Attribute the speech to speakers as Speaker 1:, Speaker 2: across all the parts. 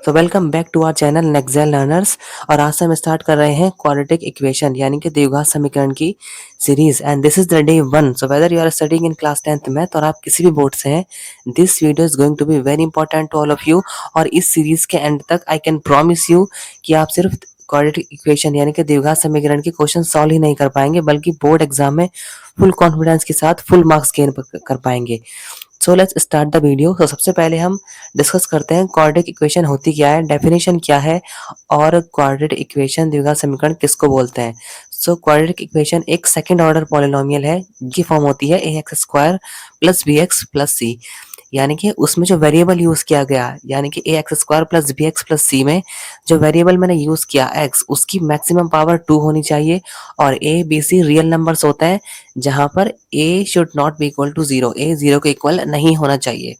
Speaker 1: तो welcome back to our channel next learners. और आज से हम स्टार्ट कर रहे हैं क्वाड्रेटिक इक्वेशन यानी कि द्विघात समीकरण की series. And this is the day 1। So whether you are studying in class 10th math और आप किसी भी बोर्ड से हैं, this video is going to be very important to all of you. और इस सीरीज के एंड तक आई कैन प्रॉमिस यू कि आप सिर्फ क्वाड्रेटिक इक्वेशन यानी कि द्विघात समीकरण के क्वेश्चन सॉल्व ही नहीं कर पाएंगे, बल्कि बोर्ड एग्जाम में फुल कॉन्फिडेंस के साथ फुल मार्क्स गेन कर पाएंगे। So let's start the video. तो सबसे पहले हम डिस्कस करते हैं क्वाड्रेटिक इक्वेशन होती क्या है, डेफिनेशन क्या है और क्वाड्रेटिक इक्वेशन द्विघात समीकरण किसको बोलते हैं। सो क्वाड्रेटिक इक्वेशन एक सेकंड ऑर्डर पॉलिनोमियल है जिसकी फॉर्म होती है ax square plus bx plus c। यानी कि उसमें जो वेरिएबल यूज किया गया यानी कि ax square plus bx plus c में जो वेरिएबल मैंने यूज किया x, उसकी मैक्सिमम पावर 2 होनी चाहिए और a b c real numbers होता है जहां पर a should not be equal to 0, a 0 के इक्वल नहीं होना चाहिए।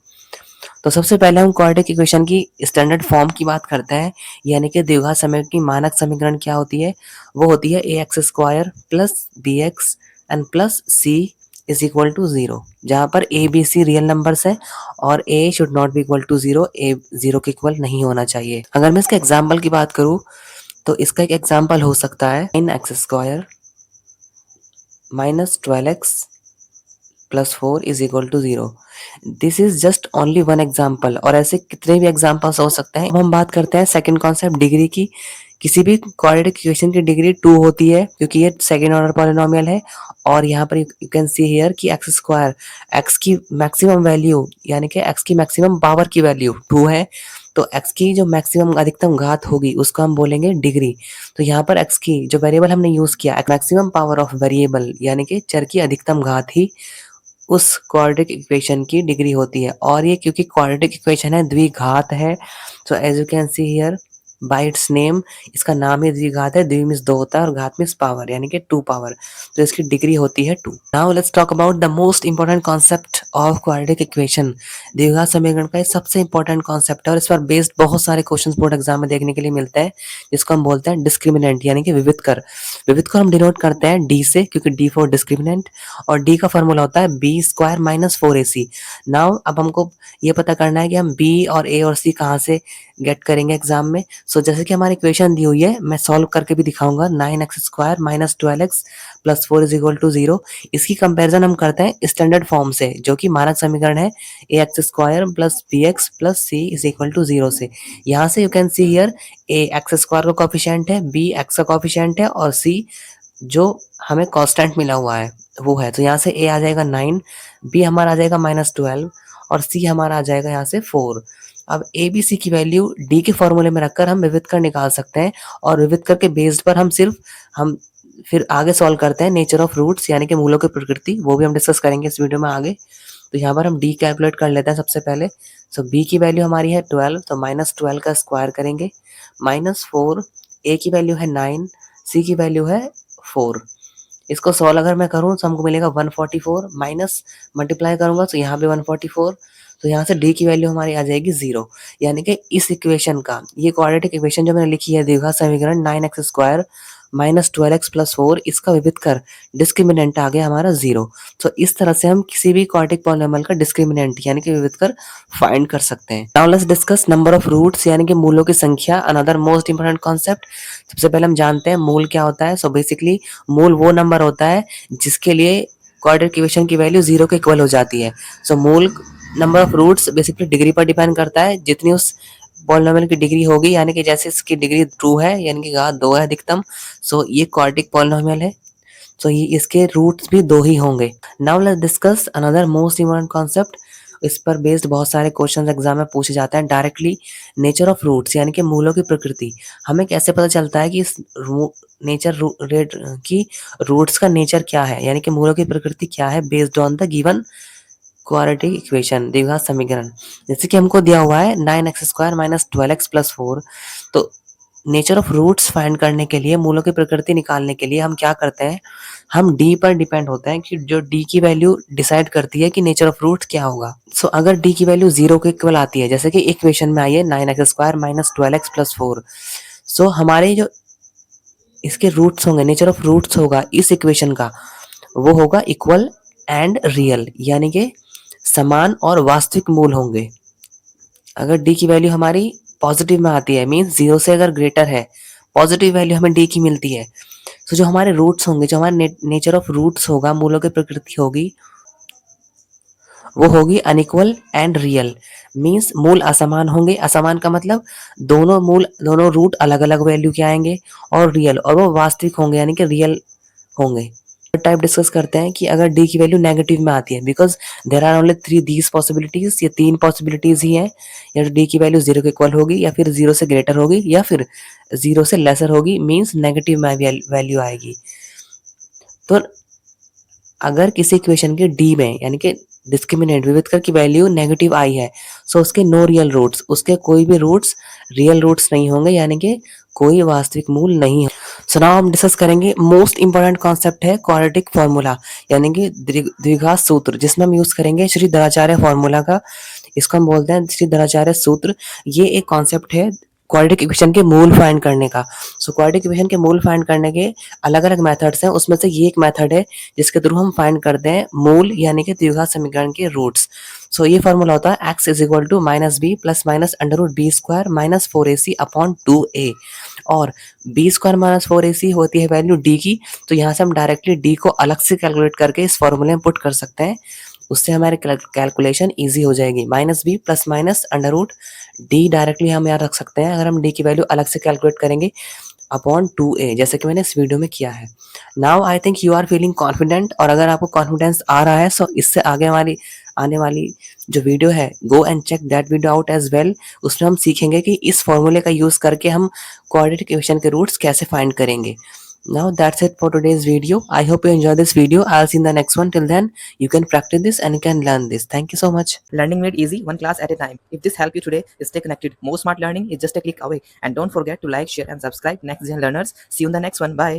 Speaker 1: तो सबसे पहले हम क्वाड्रेटिक इक्वेशन की स्टैंडर्ड फॉर्म की बात करते हैं, यानी कि द्विघात समीकरण की मानक समीकरण क्या होती है। वो होती है ax square plus bx and plus c is equal to 0, जहां पर a b c real numbers है और a should not be equal to 0, a 0 के इक्वल नहीं होना चाहिए। अगर मैं इसके एग्जाम्पल की बात करूं तो इसका एक एग्जाम्पल हो सकता है x square minus 12x plus 4 is equal to 0। This is just only one example और ऐसे कितने भी एग्जाम्पल्स हो सकते हैं। अब हम बात करते हैं सेकंड कॉन्सेप्ट डिग्री की। किसी भी क्वाड्रेटिक इक्वेशन की डिग्री 2 होती है क्योंकि ये सेकंड ऑर्डर पॉलिनोमियल है। और यहाँ पर यू कैन सी हियर कि एक्स स्क्वायर, एक्स की मैक्सिमम वैल्यू यानी कि एक्स की मैक्सिमम पावर की वैल्यू 2 है, तो एक्स की जो मैक्सिमम अधिकतम घात होगी उसको हम बोलेंगे डिग्री। तो यहाँ पर एक्स की जो वेरिएबल हमने यूज किया मैक्सिमम पावर ऑफ वेरिएबल यानी कि चर की अधिकतम घात ही उस क्वाड्रेटिक इक्वेशन की डिग्री होती है। और ये क्योंकि क्वाड्रेटिक इक्वेशन है, द्विघात है, so as you can see here by its name, इसका नाम ही द्विघात है। द्वि मीन्स दो होता है और घात मीन्स पावर यानी कि 2 पावर, तो इसकी डिग्री होती है 2। Now let's talk about the most important concept of quadratic equation. द्विघात समीकरण का सबसे इंपॉर्टेंट कॉन्सेप्ट है और इस पर बेस्ड बहुत सारे क्वेश्चन बोर्ड एग्जाम में देखने के लिए मिलते हैं, जिसको हम बोलते हैं डिस्क्रिमिनेंट यानी कि विविधकर। विविधकर हम डिनोट करते हैं डी से, क्योंकि डी फॉर डिस्क्रिमिनेंट, और डी का फॉर्मूला होता है B square minus 4ac। Now अब हमको ये पता करना है कि हम बी और ए और सी कहाँ से गेट करेंगे एग्जाम में। सो जैसे कि हमारी इक्वेशन दी हुई है, मैं सॉल्व करके भी दिखाऊंगा। 9x square minus 12x plus 4 is equal to 0। इसकी कंपैरिजन हम करते हैं स्टैंडर्ड फॉर्म से, जो कि मानक समीकरण है ax square plus bx plus c is equal to 0 से। यहाँ से you can see here a x square का कॉफिशिएंट है, b एक्स का कॉफिशिएंट है और c जो हमें कांस्टेंट मिला हुआ है वो है। तो यहाँ से a आ जाएगा 9, b हमारा आ जाएगा माइनस 12 और c हमारा आ जाएगा यहाँ से 4। अब ए बी सी की वैल्यू डी के फॉर्मूले में रखकर हम विविधकर निकाल सकते हैं और विविधकर के बेस्ड पर हम फिर आगे सॉल्व करते हैं नेचर ऑफ रूट्स यानी कि मूलों की प्रकृति, वो भी हम डिस्कस करेंगे इस वीडियो में आगे। तो यहाँ पर हम डी कैलकुलेट कर लेते हैं सबसे पहले। सो बी की वैल्यू हमारी है 12, तो माइनस 12 का स्क्वायर करेंगे, माइनस 4, ए की वैल्यू है 9, सी की वैल्यू है 4। इसको सॉल्व अगर मैं करूँ तो हमको मिलेगा 144, माइनस मल्टीप्लाई करूंगा तो यहाँ भी 144, तो यहाँ से डी की वैल्यू हमारी आ जाएगी 0। यानी कि इस इक्वेशन का, ये क्वाड्रेटिक इक्वेशन जो मैंने लिखी है द्विघात समीकरण 9x square minus 12x plus 4, इसका विविध कर डिस्क्रिमिनेंट आ गया हमारा 0। तो इस तरह से हम किसी भी क्वाड्रेटिक पॉलिनोमियल का डिस्क्रिमिनेंट यानी कि विविध कर फाइंड कर सकते हैं। Now let's discuss number of roots यानी कि मूलों की संख्या, अनदर मोस्ट इंपोर्टेंट कॉन्सेप्ट। सबसे पहले हम जानते हैं मूल क्या होता है। सो बेसिकली मूल वो नंबर होता है जिसके लिए क्वाड्रेटिक इक्वेशन की वैल्यू 0 के इक्वल हो जाती है। सो मूल number of roots basically degree पर डिपेंड करता है, जितनी उस पॉलिनोमियल की डिग्री होगी, यानी कि जैसे इसकी डिग्री 2 है यानी कि घात 2 है अधिकतम, सो ये क्वाड्रेटिक पॉलिनोमियल है, सो ये इसके रूट्स भी 2 ही होंगे। Now let's discuss another most important concept. इस पर बेस्ड बहुत सारे क्वेश्चन एग्जाम में पूछे जाते हैं डायरेक्टली। नेचर ऑफ रूट्स यानी कि मूलों की प्रकृति। हमें कैसे पता चलता है कि इस नेचर रेट की रूट्स का नेचर क्या है यानी कि मूलों की प्रकृति क्या है, based on the given quadratic equation द्विघात समीकरण। जैसे कि हमको दिया हुआ है 9x square minus 12x plus 4। तो नेचर ऑफ रूट्स फाइंड करने के लिए, मूलों की प्रकृति निकालने के लिए हम क्या करते हैं, हम डी पर डिपेंड होते हैं कि जो डी की वैल्यू डिसाइड करती है कि नेचर ऑफ रूट्स क्या होगा। सो अगर डी की वैल्यू 0 के इक्वल आती है, जैसे कि इक्वेशन में आई है 9x square minus 12x plus 4, सो हमारे जो इसके रूट्स होंगे, नेचर ऑफ रूट्स होगा इस इक्वेशन का, वो होगा इक्वल एंड रियल यानी कि समान और वास्तविक मूल होंगे। अगर डी की वैल्यू हमारी पॉजिटिव में आती है, मीन्स 0 से अगर ग्रेटर है, पॉजिटिव वैल्यू हमें डी की मिलती है। तो जो हमारे रूट्स होंगे, जो हमारे नेचर ऑफ रूट्स होगा, मूलों की प्रकृति होगी, वो होगी अनइक्वल एंड रियल। मीन्स मूल असमान होंगे। असमान का मतलब दोनों रूट अलग अलग वैल्यू के आएंगे, और रियल, और वो वास्तविक होंगे, यानी कि रियल होंगे। टाइप डिस्कस करते हैं कि अगर डी की वैल्यू नेगेटिव में आती है, because there are only three these possibilities, ये 3 पॉसिबिलिटीज ही हैं। या डी की वैल्यू 0 के इक्वल होगी, या फिर 0 से ग्रेटर होगी, या फिर 0 से लेसर होगी, मीन्स नेगेटिव में वैल्यू आएगी। तो अगर किसी इक्वेशन के डी में, यानी कि डिस्क्रिमिनेंट विविधकर की वैल्यू नेगेटिव आई है, सो उसके नो रियल रूट्स, उसके कोई भी रूट्स रियल रूट्स नहीं होंगे, यानी कि कोई वास्तविक मूल नहीं है। सो नाउ हम डिस्कस करेंगे मोस्ट इंपॉर्टेंट कॉन्सेप्ट है क्वाड्रेटिक फॉर्मूला, यानी कि द्विघात सूत्र, जिसमें हम यूज करेंगे श्री धराचार्य फॉर्मूला का। इसको हम बोलते हैं श्री धराचार्य सूत्र। ये एक कॉन्सेप्ट है क्वाड्रेटिक इक्वेशन के मूल फाइंड करने का। सो क्वाड्रेटिक इक्वेशन के मूल फाइंड करने के अलग अलग मेथड्स हैं, उसमें से ये एक मेथड है जिसके थ्रू हम फाइंड करते हैं मूल, यानी कि द्विघात समीकरण के रूट्स। सो ये फॉर्मूला होता है x is equal to minus b plus minus under root b square minus 4ac upon 2a। और बी स्क्वायर माइनस 4ac होती है वैल्यू डी की, तो यहाँ से हम डायरेक्टली डी को अलग से कैलकुलेट करके इस फॉर्मूले में पुट कर सकते हैं। उससे हमारी कैलकुलेशन इजी हो जाएगी। Minus b plus minus under root d directly हम यहाँ रख सकते हैं, अगर हम डी की वैल्यू अलग से कैलकुलेट करेंगे, अपॉन 2a, जैसे कि मैंने इस वीडियो में किया है। Now I think you are feeling confident, और अगर आपको कॉन्फिडेंस आ रहा है, सो इससे आगे हमारी आने वाली जो वीडियो है, go and check that video out as well. उसमें हम सीखेंगे कि इस फॉर्मूले का यूज करके हम क्वाड्रेटिक इक्वेशन के रूट्स कैसे फाइंड करेंगे। Now that's it for today's video. I hope you enjoy this video. I'll see you in the next one. Till then, you can practice this and you can learn this. Thank you so much.
Speaker 2: Learning made easy, one class at a time. If this helped you today, stay connected. More smart learning is just a click away. And don't forget to like, share, and subscribe. Next Gen Learners. See you in the next one. Bye.